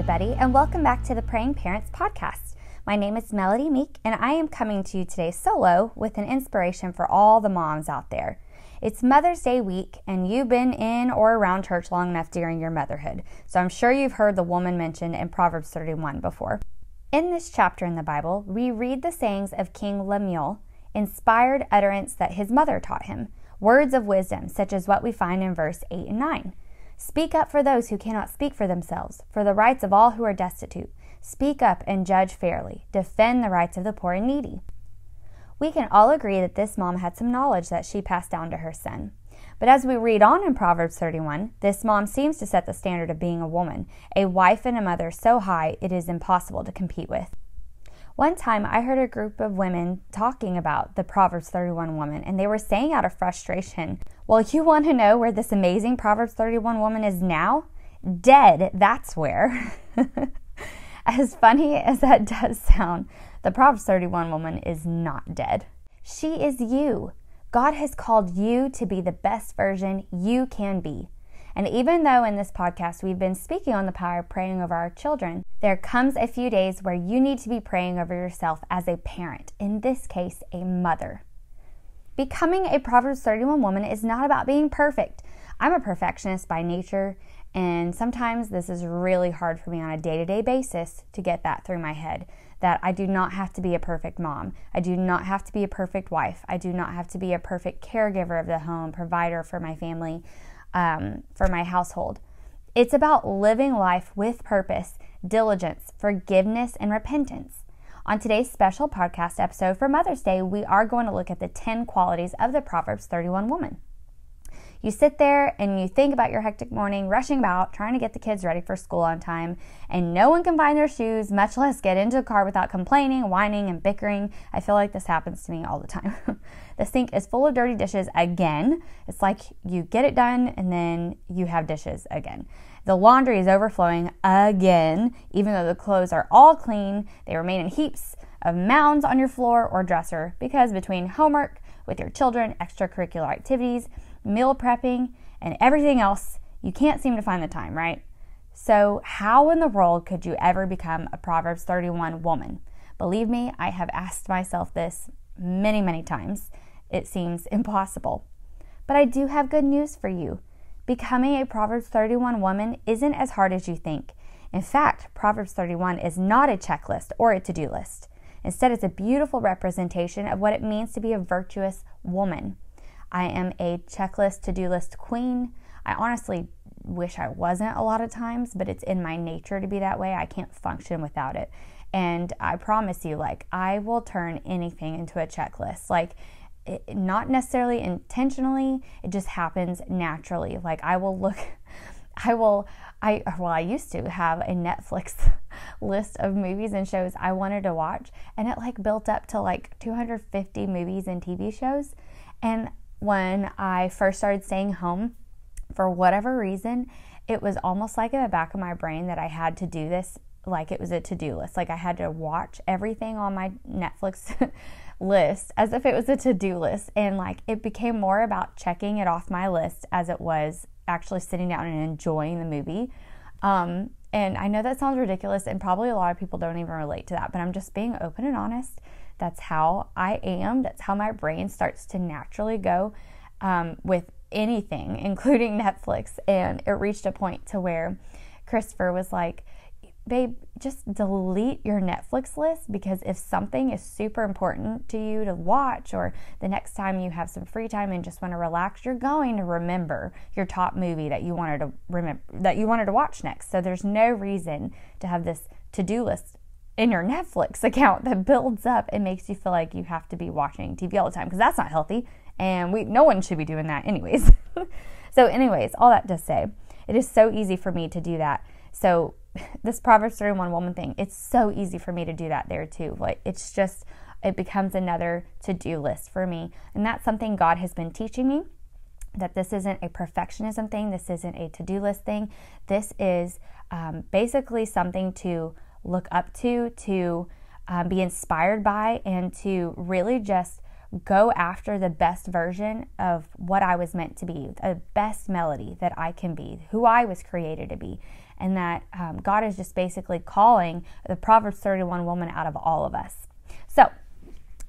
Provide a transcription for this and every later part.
everybody, and welcome back to the Praying Parents Podcast. My name is Melody Meek, and I am coming to you today solo with an inspiration for all the moms out there. It's Mother's Day week, and you've been in or around church long enough during your motherhood, so I'm sure you've heard the woman mentioned in Proverbs 31 before. In this chapter in the Bible, we read the sayings of King Lemuel, inspired utterance that his mother taught him, words of wisdom such as what we find in verse 8 and 9. Speak up for those who cannot speak for themselves, for the rights of all who are destitute. Speak up and judge fairly. Defend the rights of the poor and needy. We can all agree that this mom had some knowledge that she passed down to her son. But as we read on in Proverbs 31, this mom seems to set the standard of being a woman, a wife and a mother so high it is impossible to compete with. One time I heard a group of women talking about the Proverbs 31 woman, and they were saying out of frustration, well, you want to know where this amazing Proverbs 31 woman is now? Dead, that's where. As funny as that does sound, the Proverbs 31 woman is not dead. She is you. God has called you to be the best version you can be. And even though in this podcast we've been speaking on the power of praying over our children, there comes a few days where you need to be praying over yourself as a parent, in this case, a mother. Becoming a Proverbs 31 woman is not about being perfect. I'm a perfectionist by nature, and sometimes this is really hard for me on a day-to-day basis to get that through my head, that I do not have to be a perfect mom. I do not have to be a perfect wife. I do not have to be a perfect caregiver of the home, provider for my family, for my household. It's about living life with purpose, diligence, forgiveness, and repentance. On today's special podcast episode for Mother's Day, we are going to look at the 10 qualities of the Proverbs 31 woman. You sit there and you think about your hectic morning, rushing about, trying to get the kids ready for school on time, and no one can find their shoes, much less get into a car without complaining, whining, and bickering. I feel like this happens to me all the time. The sink is full of dirty dishes again. It's like you get it done and then you have dishes again. The laundry is overflowing again, even though the clothes are all clean. They remain in heaps of mounds on your floor or dresser because between homework with your children, extracurricular activities, meal prepping, and everything else, you can't seem to find the time, right? So how in the world could you ever become a Proverbs 31 woman? Believe me, I have asked myself this many, many times. It seems impossible. But I do have good news for you. Becoming a Proverbs 31 woman isn't as hard as you think. In fact, Proverbs 31 is not a checklist or a to-do list. Instead, it's a beautiful representation of what it means to be a virtuous woman. I am a checklist, to-do list queen. I honestly wish I wasn't a lot of times, but it's in my nature to be that way. I can't function without it. And I promise you, I will turn anything into a checklist. Not necessarily intentionally, it just happens naturally. I used to have a Netflix list of movies and shows I wanted to watch, and it built up to 250 movies and TV shows. And when I first started staying home, for whatever reason, it was almost like in the back of my brain that I had to do this like it was a to-do list. I had to watch everything on my Netflix list as if it was a to-do list. And it became more about checking it off my list as it was actually sitting down and enjoying the movie. And I know that sounds ridiculous, and probably a lot of people don't even relate to that, but I'm just being open and honest. That's how I am. That's how my brain starts to naturally go with anything, including Netflix. And it reached a point to where Christopher was like, babe, just delete your Netflix list, because if something is super important to you to watch, or the next time you have some free time and just want to relax, you're going to remember your top movie that you wanted to watch next. So there's no reason to have this to-do list in your Netflix account that builds up and makes you feel like you have to be watching TV all the time, because that's not healthy, and no one should be doing that anyways. So anyways, all that to say, it is so easy for me to do that. So this Proverbs 31 woman thing, it's so easy for me to do that there too. It becomes another to-do list for me. And that's something God has been teaching me, that this isn't a perfectionism thing. This isn't a to-do list thing. This is basically something to look up to be inspired by, and to really just go after the best version of what I was meant to be, the best Melody that I can be, who I was created to be. and that God is just basically calling the Proverbs 31 woman out of all of us. So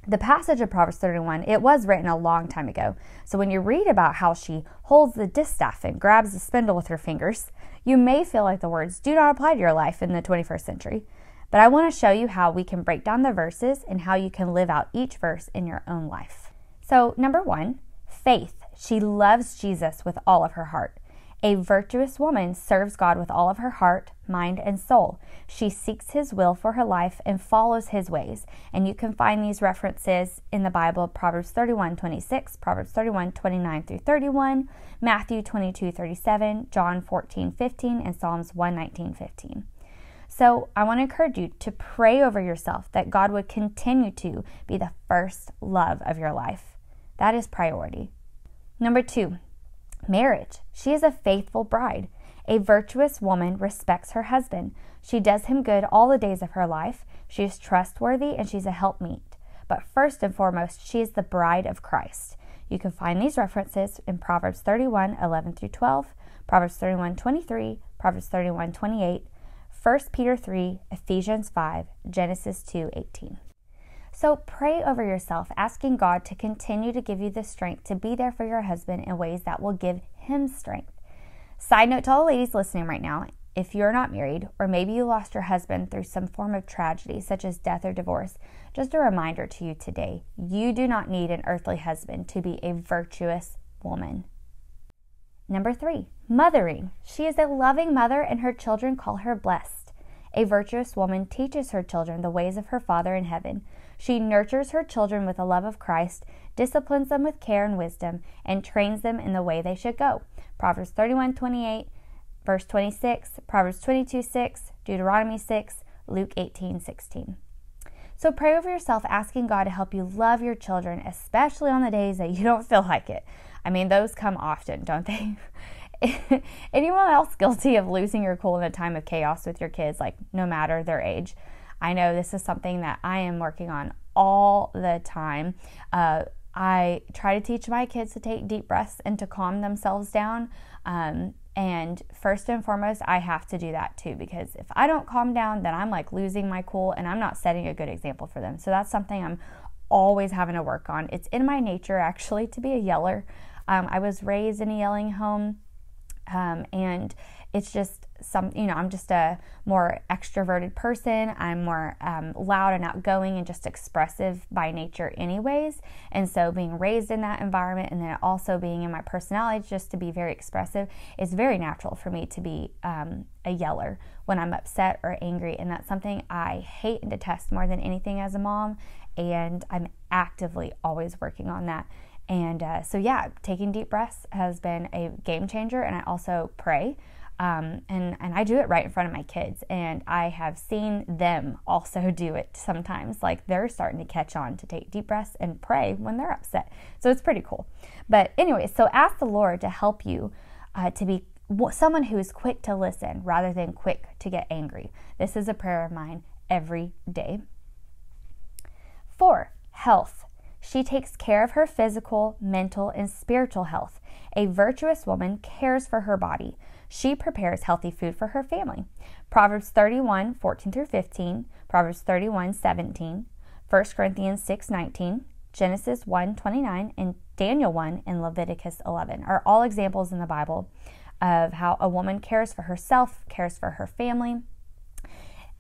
the passage of Proverbs 31, it was written a long time ago. So when you read about how she holds the distaff and grabs the spindle with her fingers, you may feel like the words do not apply to your life in the 21st century. But I want to show you how we can break down the verses and how you can live out each verse in your own life. So number 1, faith. She loves Jesus with all of her heart. A virtuous woman serves God with all of her heart, mind, and soul. She seeks His will for her life and follows His ways. And you can find these references in the Bible: Proverbs 31:26, Proverbs 31:29-31, Matthew 22:37, John 14:15, and Psalms 119:15. So I want to encourage you to pray over yourself that God would continue to be the first love of your life. That is priority. Number 2, marriage. She is a faithful bride. A virtuous woman respects her husband. She does him good all the days of her life. She is trustworthy and she's a helpmeet. But first and foremost, she is the bride of Christ. You can find these references in Proverbs 31:11-12, Proverbs 31:23, Proverbs 31:28, 1 Peter 3, Ephesians 5, Genesis 2:18. So pray over yourself, asking God to continue to give you the strength to be there for your husband in ways that will give him strength. Side note to all the ladies listening right now, if you're not married, or maybe you lost your husband through some form of tragedy, such as death or divorce, just a reminder to you today, you do not need an earthly husband to be a virtuous woman. Number 3, mothering. She is a loving mother and her children call her blessed. A virtuous woman teaches her children the ways of her Father in heaven. She nurtures her children with the love of Christ, disciplines them with care and wisdom, and trains them in the way they should go. Proverbs 31:28, verse 26, Proverbs 22:6, Deuteronomy 6, Luke 18:16. So pray over yourself, asking God to help you love your children, especially on the days that you don't feel like it. I mean, those come often, don't they? Anyone else guilty of losing your cool in a time of chaos with your kids, like no matter their age? I know this is something that I am working on all the time. I try to teach my kids to take deep breaths and to calm themselves down. And first and foremost, I have to do that too, because if I don't calm down, then I'm like losing my cool and I'm not setting a good example for them. So that's something I'm always having to work on. It's in my nature actually to be a yeller. I was raised in a yelling home. And it's just I'm just a more extroverted person. I'm more loud and outgoing and just expressive by nature anyways. And so being raised in that environment and then also being in my personality just to be very expressive is very natural for me to be a yeller when I'm upset or angry. And that's something I hate and detest more than anything as a mom. And I'm actively always working on that. And so taking deep breaths has been a game changer. And I also pray. And I do it right in front of my kids. And I have seen them also do it sometimes. Like they're starting to catch on to take deep breaths and pray when they're upset. So it's pretty cool. But anyway, so ask the Lord to help you to be someone who is quick to listen rather than quick to get angry. This is a prayer of mine every day. 4, health. She takes care of her physical, mental, and spiritual health. A virtuous woman cares for her body. She prepares healthy food for her family. Proverbs 31:14-15, Proverbs 31:17, 1 Corinthians 6:19, Genesis 1:29, and Daniel 1 and Leviticus 11 are all examples in the Bible of how a woman cares for herself, cares for her family.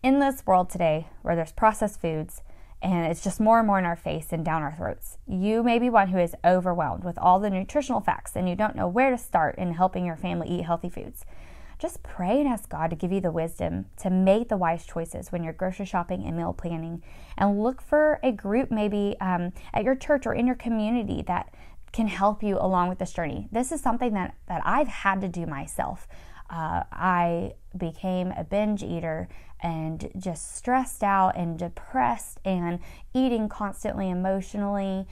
In this world today where there's processed foods, and it's just more and more in our face and down our throats, you may be one who is overwhelmed with all the nutritional facts and you don't know where to start in helping your family eat healthy foods. Just pray and ask God to give you the wisdom to make the wise choices when you're grocery shopping and meal planning. And look for a group maybe at your church or in your community that can help you along with this journey. This is something that I've had to do myself. I became a binge eater and just stressed out and depressed and eating constantly emotionally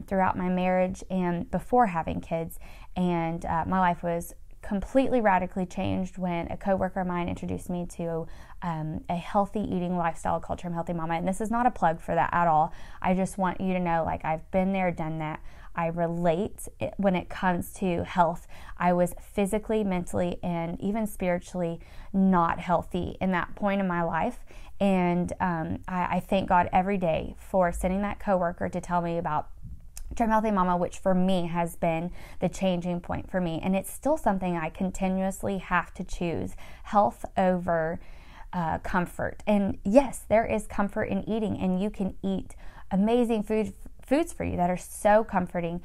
throughout my marriage and before having kids. And my life was completely radically changed when a coworker of mine introduced me to a healthy eating lifestyle called Trim Healthy Mama. And this is not a plug for that at all. I just want you to know, like, I've been there, done that. I relate when it comes to health. I was physically, mentally, and even spiritually not healthy in that point in my life. And I thank God every day for sending that coworker to tell me about Trim Healthy Mama, which for me has been the changing point for me. And it's still something I continuously have to choose, health over comfort. And yes, there is comfort in eating, and you can eat amazing foods for you that are so comforting,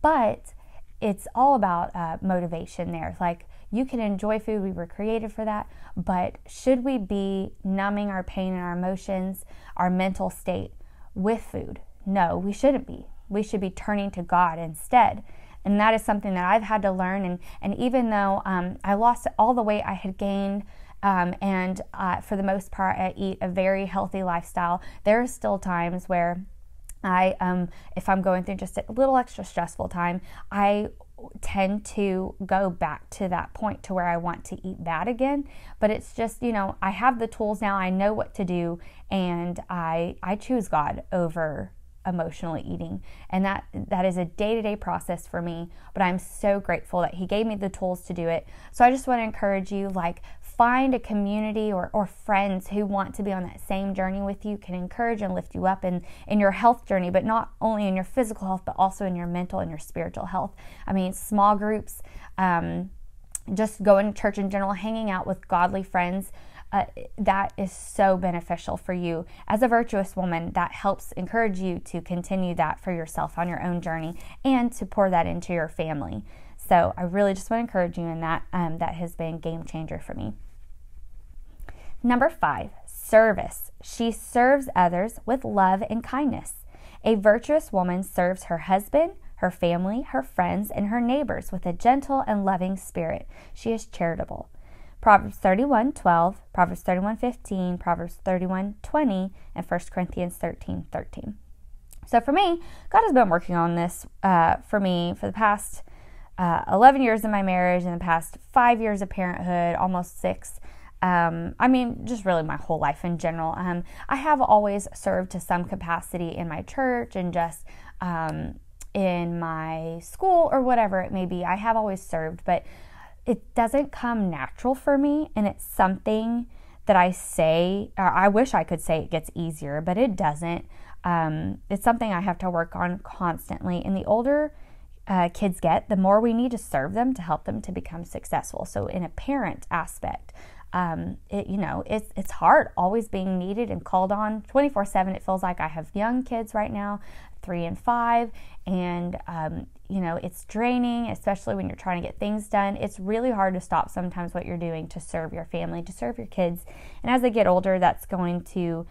but it's all about motivation there. Like, you can enjoy food, we were created for that, but should we be numbing our pain and our emotions, our mental state with food? No, we shouldn't be. We should be turning to God instead. And that is something that I've had to learn. And even though I lost all the weight I had gained, and for the most part I eat a very healthy lifestyle, there are still times where if I'm going through just a little extra stressful time, I tend to go back to that point to where I want to eat bad again. But it's just, I have the tools now, I know what to do, and I choose God over emotionally eating. And that is a day-to-day process for me, but I'm so grateful that He gave me the tools to do it. So I just want to encourage you, like, find a community or friends who want to be on that same journey with you, can encourage and lift you up in your health journey, but not only in your physical health, but also in your mental and your spiritual health. I mean, small groups, just going to church in general, hanging out with godly friends, that is so beneficial for you. As a virtuous woman, that helps encourage you to continue that for yourself on your own journey and to pour that into your family. So I really just want to encourage you in that. That has been a game changer for me. Number 5, service. She serves others with love and kindness. A virtuous woman serves her husband, her family, her friends, and her neighbors with a gentle and loving spirit. She is charitable. Proverbs 31:12, Proverbs 31:15, Proverbs 31:20, and 1 Corinthians 13:13. So for me, God has been working on this for me for the past 11 years in my marriage and the past 5 years of parenthood, almost 6. Just really my whole life in general. I have always served to some capacity in my church and just in my school or whatever it may be. I have always served, but it doesn't come natural for me, and it's something that I say, or I wish I could say it gets easier, but it doesn't. It's something I have to work on constantly, and the older kids get, the more we need to serve them to help them to become successful. So in a parent aspect, it's hard always being needed and called on 24/7. It feels like I have young kids right now, 3 and 5, and it's draining, especially when you're trying to get things done. It's really hard to stop sometimes what you're doing to serve your family, to serve your kids. And as they get older, that's going to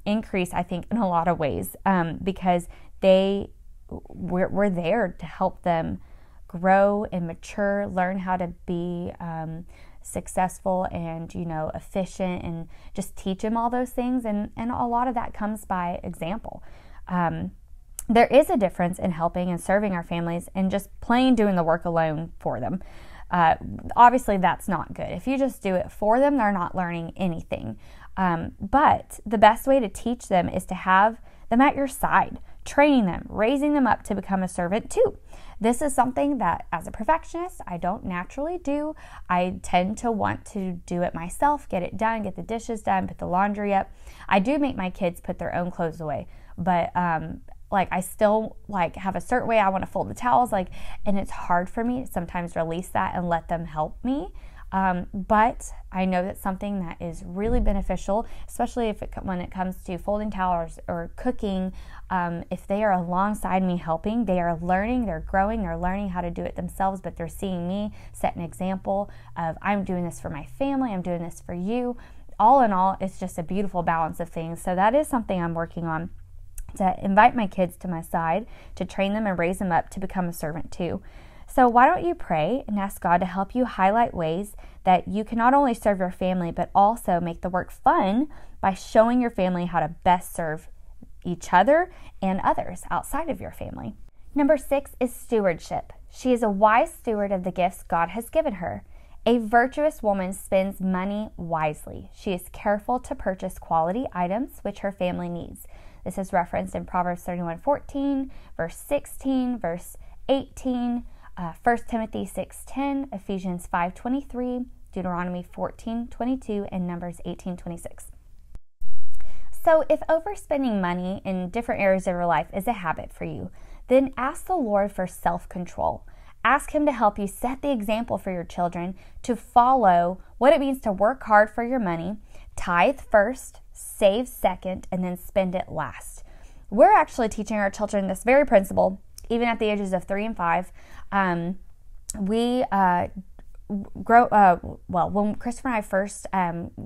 increase, I think, in a lot of ways, because we're there to help them grow and mature, learn how to be successful and efficient, and just teach them all those things. And a lot of that comes by example. There is a difference in helping and serving our families and just plain doing the work alone for them. Obviously, that's not good. If you just do it for them, they're not learning anything. But the best way to teach them is to have them at your side, training them, raising them up to become a servant too. This is something that, as a perfectionist, I don't naturally do. I tend to want to do it myself, get it done, get the dishes done, put the laundry up. I do make my kids put their own clothes away, but I still have a certain way I want to fold the towels, and it's hard for me to sometimes release that and let them help me. But I know that's something that is really beneficial, especially when it comes to folding towels or cooking. If they are alongside me helping, they are learning, they're growing, they're learning how to do it themselves, but they're seeing me set an example of, I'm doing this for my family, I'm doing this for you. All in all, it's just a beautiful balance of things. So that is something I'm working on, to invite my kids to my side, to train them and raise them up to become a servant too. So why don't you pray and ask God to help you highlight ways that you can not only serve your family, but also make the work fun by showing your family how to best serve each other and others outside of your family. Number 6 is stewardship. She is a wise steward of the gifts God has given her. A virtuous woman spends money wisely. She is careful to purchase quality items which her family needs. This is referenced in Proverbs 31:14, verse 16, verse 18, 1 Timothy 6:10, Ephesians 5:23, Deuteronomy 14:22, and Numbers 18:26. So if overspending money in different areas of your life is a habit for you, then ask the Lord for self-control. Ask Him to help you set the example for your children to follow what it means to work hard for your money, tithe first, save second, and then spend it last. We're actually teaching our children this very principle, even at the ages of 3 and 5. When Christopher and I first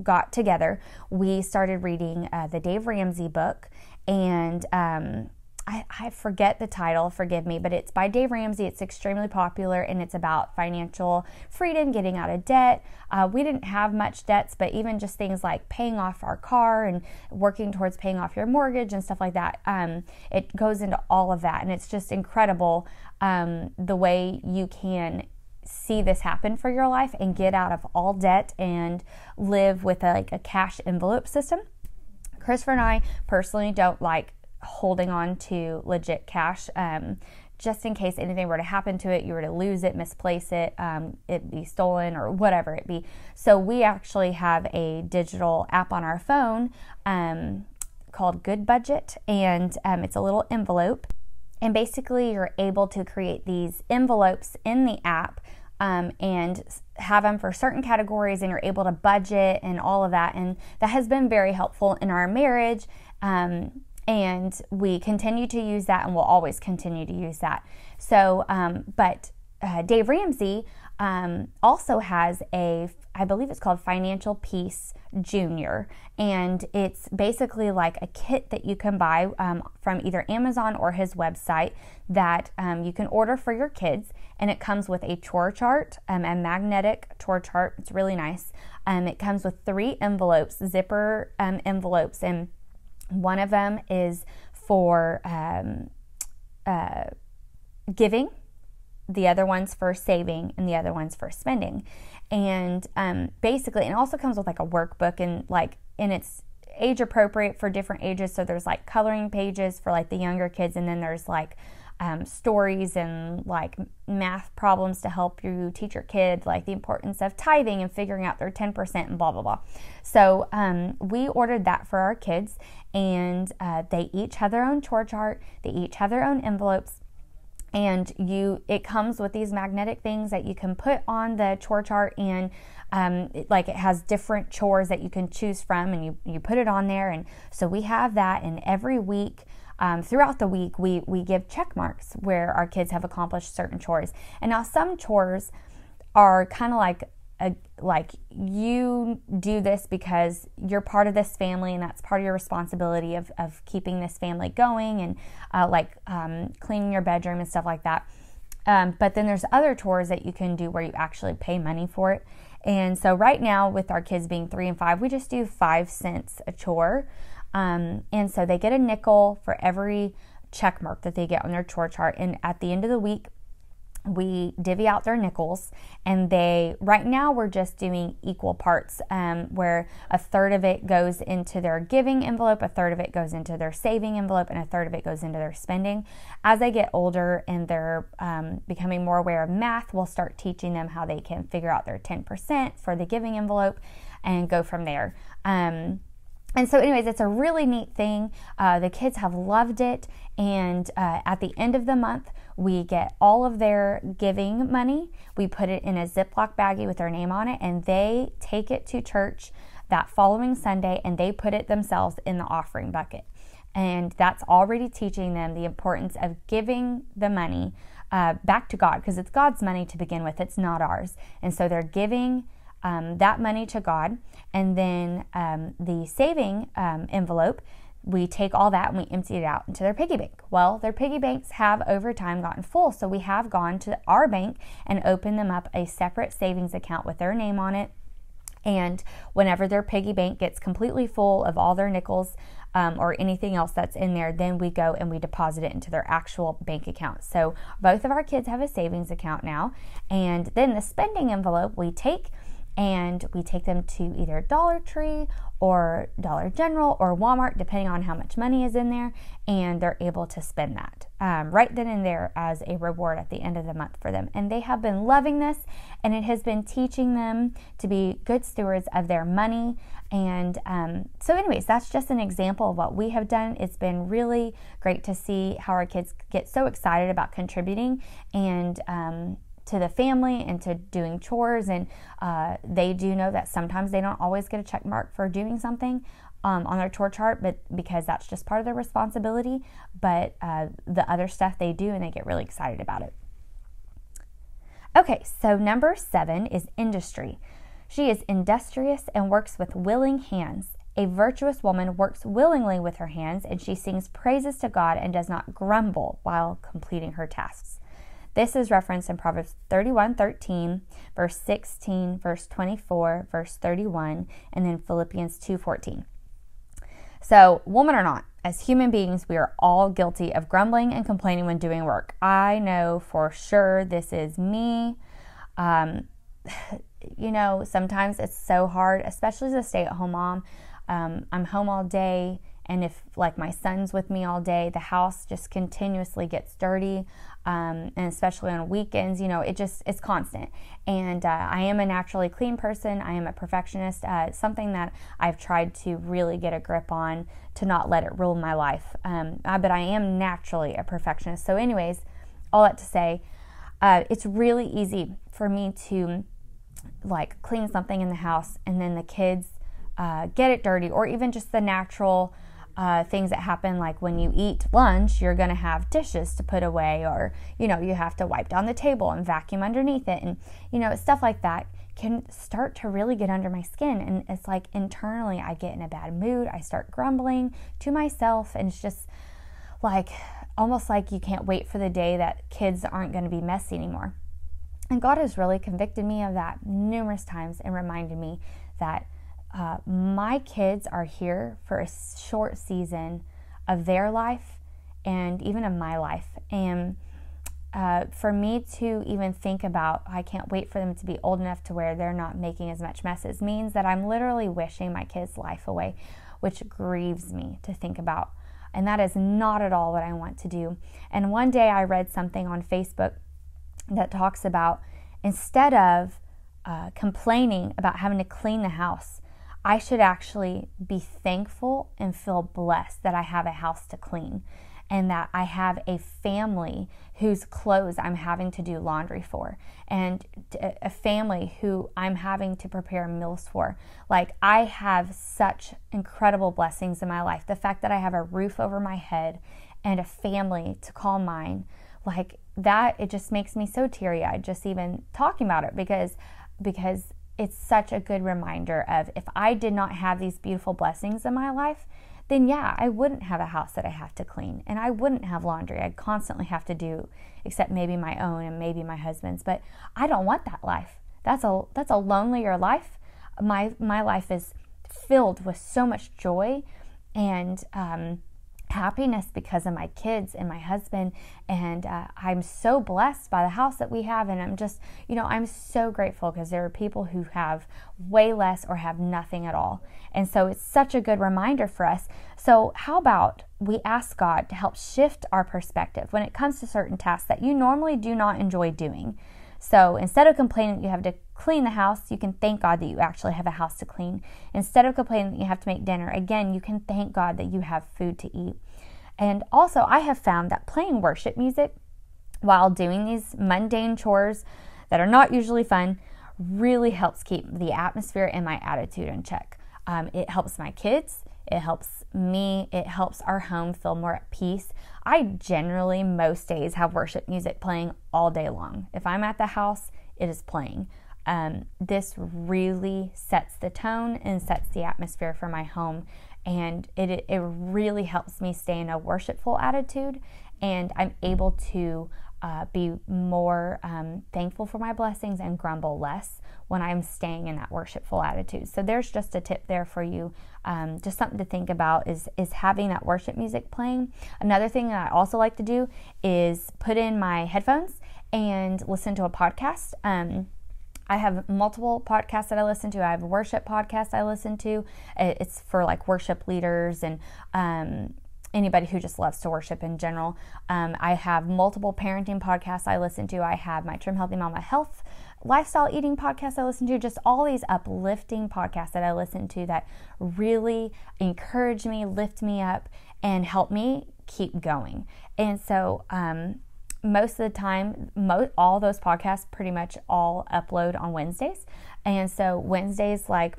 got together, we started reading the Dave Ramsey book, and I forget the title, forgive me, but it's by Dave Ramsey. It's extremely popular, and it's about financial freedom, getting out of debt. We didn't have much debts, but even just things like paying off our car and working towards paying off your mortgage and stuff like that. It goes into all of that, and it's just incredible the way you can see this happen for your life and get out of all debt and live with a cash envelope system. Christopher and I personally don't like holding on to legit cash, just in case anything were to happen to it, you were to lose it, misplace it, it be stolen or whatever it be. So we actually have a digital app on our phone called Good Budget, and it's a little envelope. And basically you're able to create these envelopes in the app and have them for certain categories, and you're able to budget and all of that. And that has been very helpful in our marriage. And we continue to use that, and we'll always continue to use that. So, but Dave Ramsey also has I believe it's called Financial Peace Junior, and it's basically like a kit that you can buy from either Amazon or his website that you can order for your kids, and it comes with a chore chart, a magnetic chore chart. It's really nice. It comes with 3 envelopes, zipper envelopes, and one of them is for giving, the other one's for saving, and the other one's for spending. And basically, it also comes with like a workbook, and it's age appropriate for different ages. So there's like coloring pages for like the younger kids, and then there's like stories and like math problems to help you teach your kid like the importance of tithing and figuring out their 10% and blah blah blah. So we ordered that for our kids, and they each have their own chore chart, they each have their own envelopes, and it comes with these magnetic things that you can put on the chore chart, and it has different chores that you can choose from, and you put it on there. And so we have that, and every week throughout the week we give check marks where our kids have accomplished certain chores. And now some chores are kind of like you do this because you're part of this family, and that's part of your responsibility of keeping this family going, and cleaning your bedroom and stuff like that. But then there's other chores that you can do where you actually pay money for it. And so right now, with our kids being 3 and 5, we just do 5 cents a chore. And so they get a nickel for every check mark that they get on their chore chart. And at the end of the week, we divvy out their nickels, and right now we're just doing equal parts, where a third of it goes into their giving envelope, a third of it goes into their saving envelope, and a third of it goes into their spending. As they get older and they're becoming more aware of math, we'll start teaching them how they can figure out their 10% for the giving envelope and go from there. And so anyways, it's a really neat thing. The kids have loved it. And at the end of the month, we get all of their giving money. We put it in a Ziploc baggie with their name on it, and they take it to church that following Sunday, and they put it themselves in the offering bucket. And that's already teaching them the importance of giving the money back to God, because it's God's money to begin with. It's not ours. And so they're giving that money to God. And then the saving envelope, we take all that and we empty it out into their piggy bank. Well, their piggy banks have over time gotten full, so we have gone to our bank and opened them up a separate savings account with their name on it. And whenever their piggy bank gets completely full of all their nickels, or anything else that's in there, then we go and we deposit it into their actual bank account. So both of our kids have a savings account now, and then the spending envelope we take them to either Dollar Tree or Dollar General or Walmart, depending on how much money is in there, and they're able to spend that right then and there as a reward at the end of the month for them. And they have been loving this, and it has been teaching them to be good stewards of their money. And so anyways, that's just an example of what we have done. It's been really great to see how our kids get so excited about contributing and to the family and to doing chores, and they do know that sometimes they don't always get a check mark for doing something on their chore chart, but because that's just part of their responsibility. But the other stuff they do, and they get really excited about it. Okay, so number 7 is industry. She is industrious and works with willing hands. A virtuous woman works willingly with her hands, and she sings praises to God and does not grumble while completing her tasks. This is referenced in Proverbs 31:13, verse 16, verse 24, verse 31, and then Philippians 2:14. So, woman or not, as human beings, we are all guilty of grumbling and complaining when doing work. I know for sure this is me. Sometimes it's so hard, especially as a stay-at-home mom. I'm home all day, and if like my son's with me all day, the house just continuously gets dirty, and especially on weekends, it's constant. And I am a naturally clean person. I am a perfectionist. It's something that I've tried to really get a grip on, to not let it rule my life. But I am naturally a perfectionist. So anyways, all that to say, it's really easy for me to like clean something in the house, and then the kids get it dirty, or even just the natural things that happen, like when you eat lunch, you're going to have dishes to put away, or you have to wipe down the table and vacuum underneath it, and stuff like that can start to really get under my skin. And it's like internally I get in a bad mood, I start grumbling to myself, and it's just like almost like you can't wait for the day that kids aren't going to be messy anymore. And God has really convicted me of that numerous times and reminded me that my kids are here for a short season of their life and even of my life. And for me to even think about, I can't wait for them to be old enough to where they're not making as much messes, means that I'm literally wishing my kids' life away, which grieves me to think about. And that is not at all what I want to do. And one day I read something on Facebook that talks about, instead of complaining about having to clean the house, I should actually be thankful and feel blessed that I have a house to clean, and that I have a family whose clothes I'm having to do laundry for, and a family who I'm having to prepare meals for. Like, I have such incredible blessings in my life. The fact that I have a roof over my head and a family to call mine, like that, it just makes me so teary-eyed just even talking about it, because it's such a good reminder of, if I did not have these beautiful blessings in my life, then yeah, I wouldn't have a house that I have to clean, and I wouldn't have laundry I'd constantly have to do, except maybe my own and maybe my husband's. But I don't want that life. That's a lonelier life. My life is filled with so much joy and happiness because of my kids and my husband, and I'm so blessed by the house that we have. And I'm just, I'm so grateful, because there are people who have way less or have nothing at all. And so it's such a good reminder for us. So how about we ask God to help shift our perspective when it comes to certain tasks that you normally do not enjoy doing. So instead of complaining that you have to clean the house, you can thank God that you actually have a house to clean. Instead of complaining that you have to make dinner, again, you can thank God that you have food to eat. And also, I have found that playing worship music while doing these mundane chores that are not usually fun really helps keep the atmosphere and my attitude in check. It helps my kids. It helps me. It helps our home feel more at peace. I generally, most days, have worship music playing all day long. If I'm at the house, it is playing. This really sets the tone and sets the atmosphere for my home. And it really helps me stay in a worshipful attitude. And I'm able to be more thankful for my blessings and grumble less when I'm staying in that worshipful attitude. So there's just a tip there for you. Just something to think about is having that worship music playing. Another thing that I also like to do is put in my headphones and listen to a podcast. I have multiple podcasts that I listen to. I have a worship podcast I listen to. It's for like worship leaders and anybody who just loves to worship in general. I have multiple parenting podcasts I listen to. I have my Trim Healthy Mama Health lifestyle eating podcast I listen to, just all these uplifting podcasts that I listen to that really encourage me, lift me up, and help me keep going. And so most of the time, all those podcasts pretty much all upload on Wednesdays. And so Wednesdays, like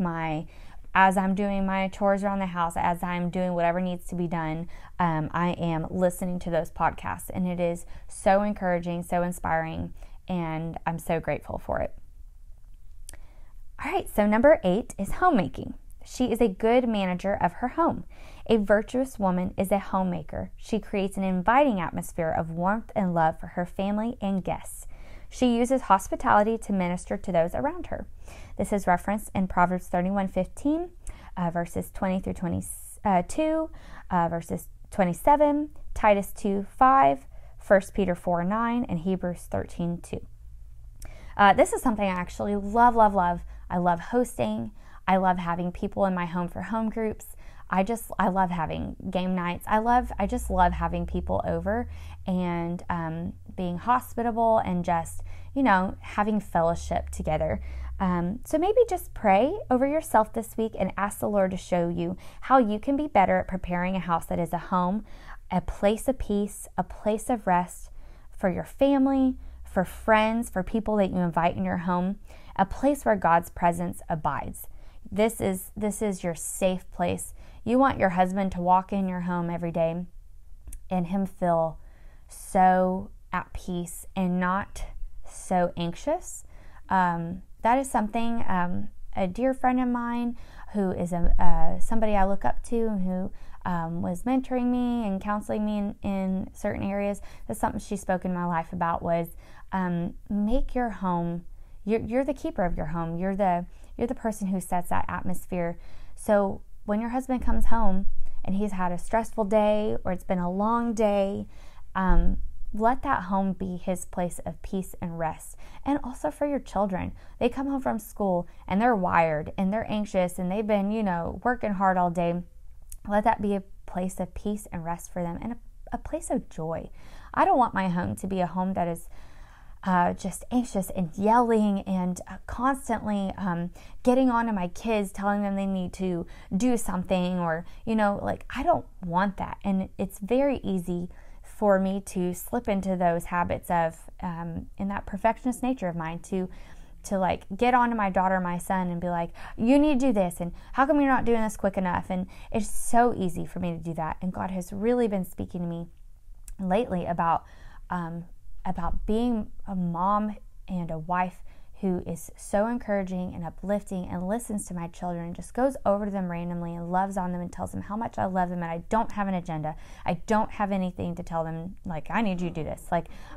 as I'm doing my chores around the house, as I'm doing whatever needs to be done, I am listening to those podcasts. And it is so encouraging, so inspiring, and I'm so grateful for it. All right, so number 8 is homemaking. She is a good manager of her home. A virtuous woman is a homemaker. She creates an inviting atmosphere of warmth and love for her family and guests. She uses hospitality to minister to those around her. This is referenced in Proverbs 31:15, verses 20 through 22, verses 27, Titus 2:5, 1 Peter 4:9, and Hebrews 13:2. This is something I actually love. I love hosting. I love having people in my home for home groups. I love having game nights. I just love having people over and being hospitable and just, having fellowship together. So maybe just pray over yourself this week and ask the Lord to show you how you can be better at preparing a house that is a home, a place of peace, a place of rest for your family, for friends, for people that you invite in your home, a place where God's presence abides. This is your safe place. You want your husband to walk in your home every day and him feel so at peace and not so anxious. That is something a dear friend of mine who is somebody I look up to and who was mentoring me and counseling me in certain areas. That's something she spoke in my life about was make your home. You're the keeper of your home. You're the person who sets that atmosphere. So when your husband comes home and he's had a stressful day or it's been a long day, let that home be his place of peace and rest. And also for your children. They come home from school and they're wired and they're anxious and they've been, working hard all day. Let that be a place of peace and rest for them and a place of joy. I don't want my home to be a home that is just anxious and yelling and constantly getting on to my kids, telling them they need to do something or, I don't want that. And it's very easy for me to slip into those habits of, in that perfectionist nature of mine, to get on to my daughter, my son, and be like, you need to do this, and how come you're not doing this quick enough? And it's so easy for me to do that. And God has really been speaking to me lately about being a mom and a wife who is so encouraging and uplifting and listens to my children, just goes over to them randomly and loves on them and tells them how much I love them, and I don't have an agenda. I don't have anything to tell them, I need you to do this.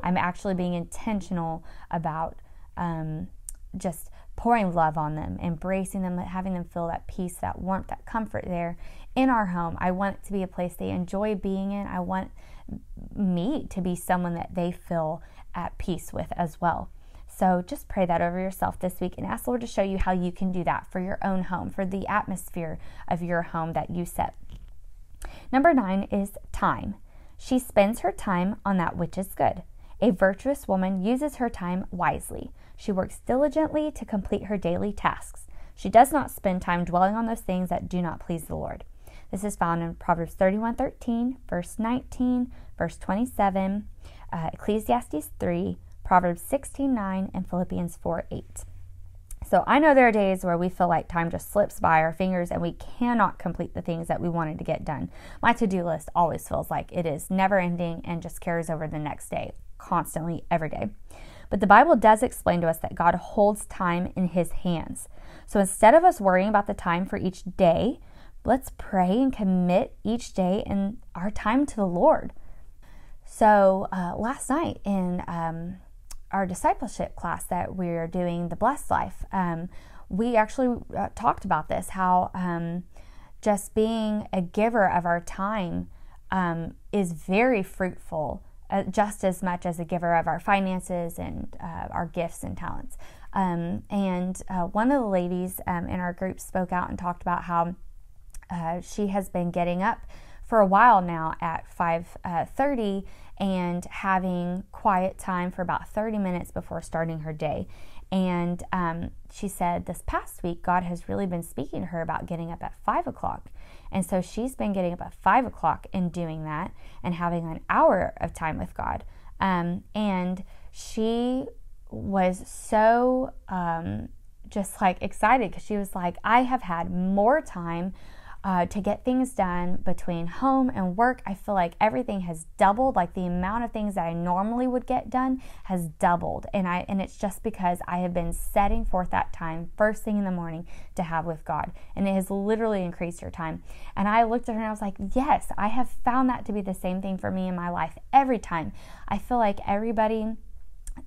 I'm actually being intentional about just pouring love on them, embracing them, having them feel that peace, that warmth, that comfort there in our home. I want it to be a place they enjoy being in. I want me to be someone that they feel at peace with as well. So just pray that over yourself this week and ask the Lord to show you how you can do that for your own home, for the atmosphere of your home that you set. Number 9 is time. She spends her time on that which is good. A virtuous woman uses her time wisely. She works diligently to complete her daily tasks. She does not spend time dwelling on those things that do not please the Lord. This is found in Proverbs 31:13, verse 19, verse 27, Ecclesiastes 3, Proverbs 16:9, and Philippians 4:8. So I know there are days where we feel like time just slips by our fingers and we cannot complete the things that we wanted to get done. My to-do list always feels like it is never ending and just carries over the next day, constantly, every day. But the Bible does explain to us that God holds time in His hands. So instead of us worrying about the time for each day, let's pray and commit each day and our time to the Lord. So last night in our discipleship class that we're doing, the Blessed Life, we actually talked about this, how just being a giver of our time is very fruitful, just as much as a giver of our finances and our gifts and talents. And one of the ladies in our group spoke out and talked about how she has been getting up for a while now at 5:30 and having quiet time for about 30 minutes before starting her day. And she said this past week, God has really been speaking to her about getting up at 5 o'clock. And so she's been getting up at 5 o'clock and doing that and having an hour of time with God. And she was so just like excited, because she was like, I have had more time to get things done between home and work. I feel like everything has doubled, like the amount of things that I normally would get done has doubled. And it's just because I have been setting forth that time first thing in the morning to have with God. And it has literally increased her time. And I looked at her and I was like, yes, I have found that to be the same thing for me in my life every time. I feel like everybody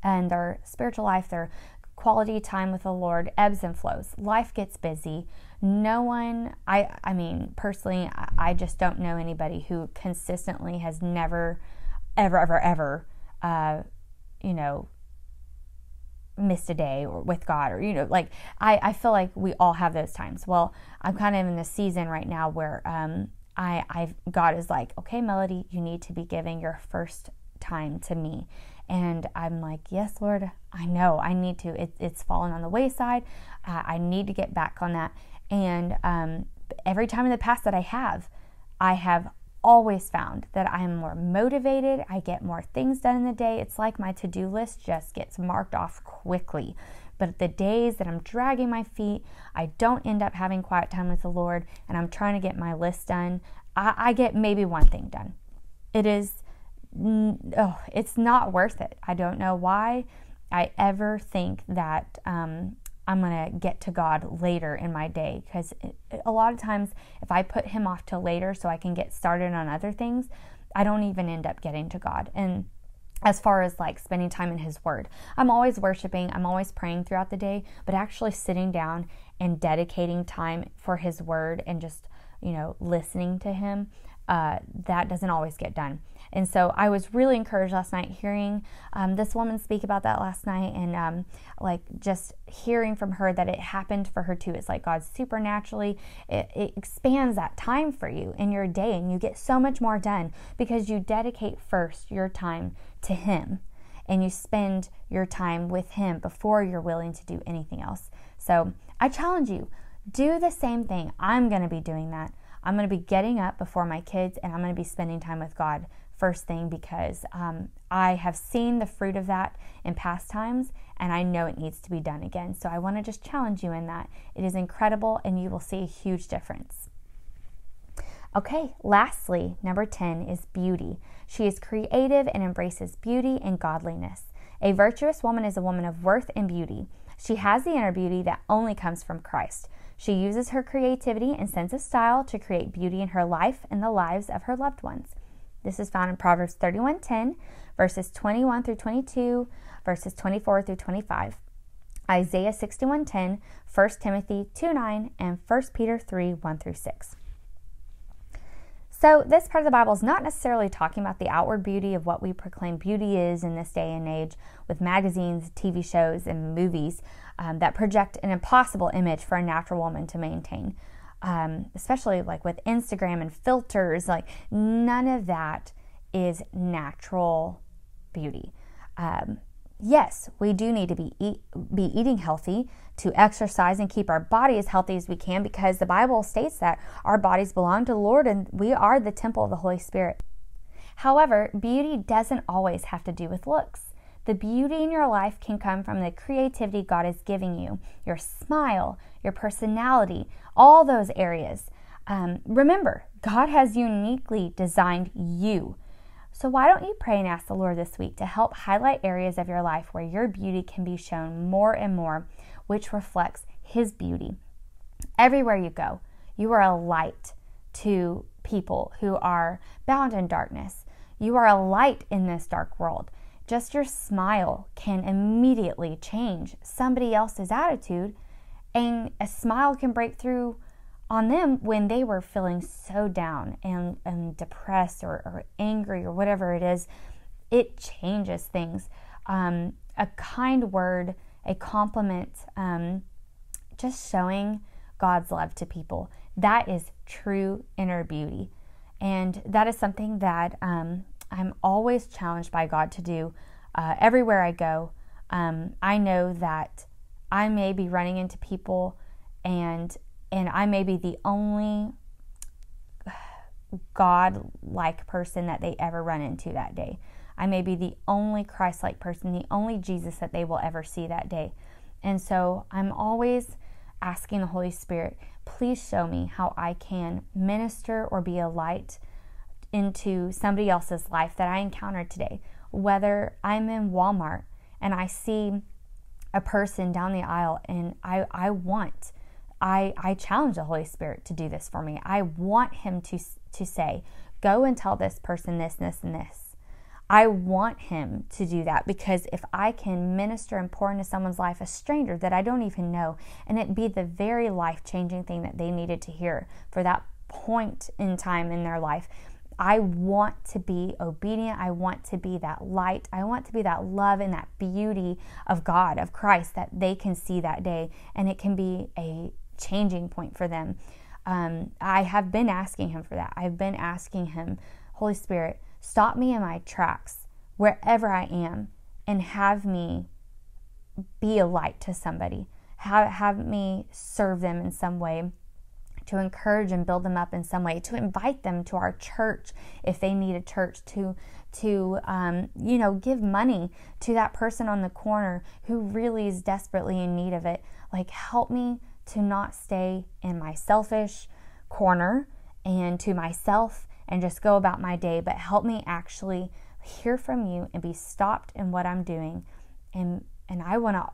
and their spiritual life, their quality time with the Lord ebbs and flows. Life gets busy. No one, I mean, personally, I just don't know anybody who consistently has never, ever, missed a day or with God, or, I feel like we all have those times. Well, I'm kind of in this season right now where God is like, okay, Melody, you need to be giving your first time to me. And I'm like, yes, Lord, I know I need to. It's fallen on the wayside. I need to get back on that. And every time in the past that I have always found that I am more motivated. I get more things done in the day. It's like my to-do list just gets marked off quickly. But the days that I'm dragging my feet, I don't end up having quiet time with the Lord, and I'm trying to get my list done, I get maybe one thing done. It's not worth it. I don't know why I ever think that I'm going to get to God later in my day, because a lot of times if I put him off till later so I can get started on other things, I don't even end up getting to God. And as far as like spending time in his word, I'm always worshiping, I'm always praying throughout the day, but actually sitting down and dedicating time for his word and just, listening to him, that doesn't always get done. And so I was really encouraged last night hearing this woman speak about that last night, and just hearing from her that it happened for her too. It's like God supernaturally, it expands that time for you in your day, and you get so much more done because you dedicate first your time to him, and you spend your time with him before you're willing to do anything else. So I challenge you, do the same thing. I'm going to be doing that. I'm going to be getting up before my kids, and I'm going to be spending time with God first thing, because I have seen the fruit of that in past times, and I know it needs to be done again. So I want to just challenge you in that. It is incredible, and you will see a huge difference. Okay, lastly, number 10 is beauty. She is creative and embraces beauty and godliness. A virtuous woman is a woman of worth and beauty. She has the inner beauty that only comes from Christ. She uses her creativity and sense of style to create beauty in her life and the lives of her loved ones. This is found in Proverbs 31:10, verses 21 through 22, verses 24 through 25, Isaiah 61:10, 1 Timothy 2:9, and 1 Peter 3:1 through 6. So this part of the Bible is not necessarily talking about the outward beauty of what we proclaim beauty is in this day and age, with magazines, TV shows, and movies that project an impossible image for a natural woman to maintain. Especially like with Instagram and filters, like none of that is natural beauty. Yes, we do need to be eating healthy, to exercise and keep our body as healthy as we can, because the Bible states that our bodies belong to the Lord and we are the temple of the Holy Spirit. However, beauty doesn't always have to do with looks. The beauty in your life can come from the creativity God is giving you, your smile, your personality, all those areas. Remember, God has uniquely designed you. So why don't you pray and ask the Lord this week to help highlight areas of your life where your beauty can be shown more and more, which reflects his beauty. Everywhere you go, you are a light to people who are bound in darkness. You are a light in this dark world. Just your smile can immediately change somebody else's attitude, and a smile can break through on them when they were feeling so down and depressed or angry or whatever it is. It changes things. A kind word, a compliment, just showing God's love to people. That is true inner beauty. And that is something that I'm always challenged by God to do everywhere I go. I know that I may be running into people and I may be the only God-like person that they ever run into that day. I may be the only Christ-like person, the only Jesus that they will ever see that day. And so I'm always asking the Holy Spirit, please show me how I can minister or be a light into somebody else's life that I encountered today. Whether I'm in Walmart and I see a person down the aisle and I challenge the Holy Spirit to do this for me. I want him to say, go and tell this person this, and this, and this. I want him to do that, because if I can minister and pour into someone's life, a stranger that I don't even know, and it be the very life-changing thing that they needed to hear for that point in time in their life, I want to be obedient. I want to be that light. I want to be that love and that beauty of God, of Christ, that they can see that day, and it can be a changing point for them. I have been asking him for that. I've been asking him, Holy Spirit, stop me in my tracks wherever I am and have me be a light to somebody. Have me serve them in some way, to encourage and build them up in some way, to invite them to our church if they need a church, to give money to that person on the corner who really is desperately in need of it. Like, help me to not stay in my selfish corner and to myself and just go about my day, but help me actually hear from you and be stopped in what I'm doing. And I want to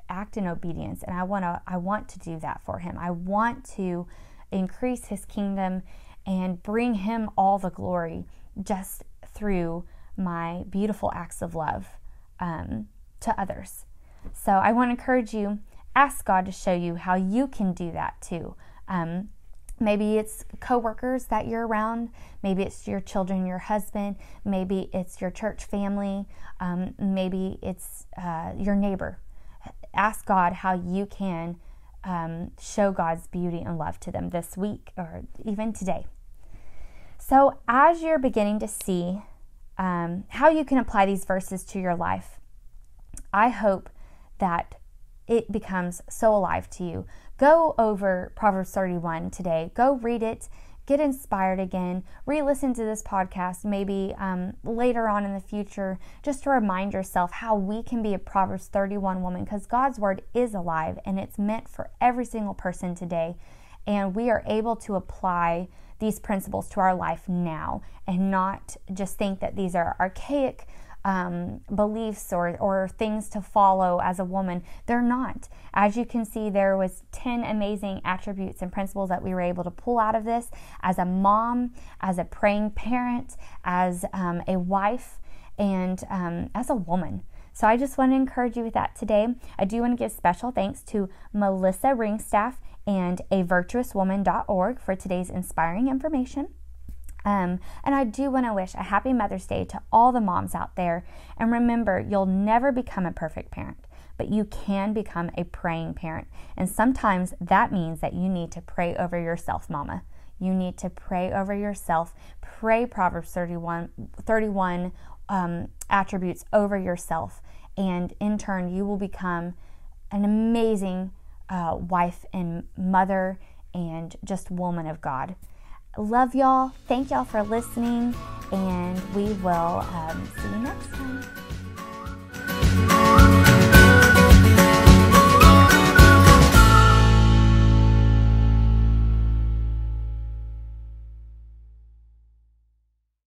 act in obedience, and I want to do that for him. I want to increase his kingdom and bring him all the glory just through my beautiful acts of love to others. So I want to encourage you, ask God to show you how you can do that too. Maybe it's coworkers that you're around. Maybe it's your children, your husband. Maybe it's your church family. Maybe it's your neighbor. Ask God how you can show God's beauty and love to them this week or even today. So as you're beginning to see how you can apply these verses to your life, I hope that it becomes so alive to you. Go over Proverbs 31 today. Go read it. Get inspired again. Re-listen to this podcast maybe later on in the future, just to remind yourself how we can be a Proverbs 31 woman, because God's word is alive and it's meant for every single person today. And we are able to apply these principles to our life now and not just think that these are archaic beliefs or things to follow as a woman. They're not. As you can see, there was 10 amazing attributes and principles that we were able to pull out of this as a mom, as a praying parent, as a wife, and as a woman. So I just want to encourage you with that today. I do want to give special thanks to Melissa Ringstaff and avirtuouswoman.org for today's inspiring information. And I do want to wish a happy Mother's Day to all the moms out there. And remember, you'll never become a perfect parent, but you can become a praying parent. And sometimes that means that you need to pray over yourself, mama. You need to pray over yourself. Pray Proverbs 31 attributes over yourself. And in turn, you will become an amazing wife and mother and just woman of God. Love y'all. Thank y'all for listening, and we will see you next time.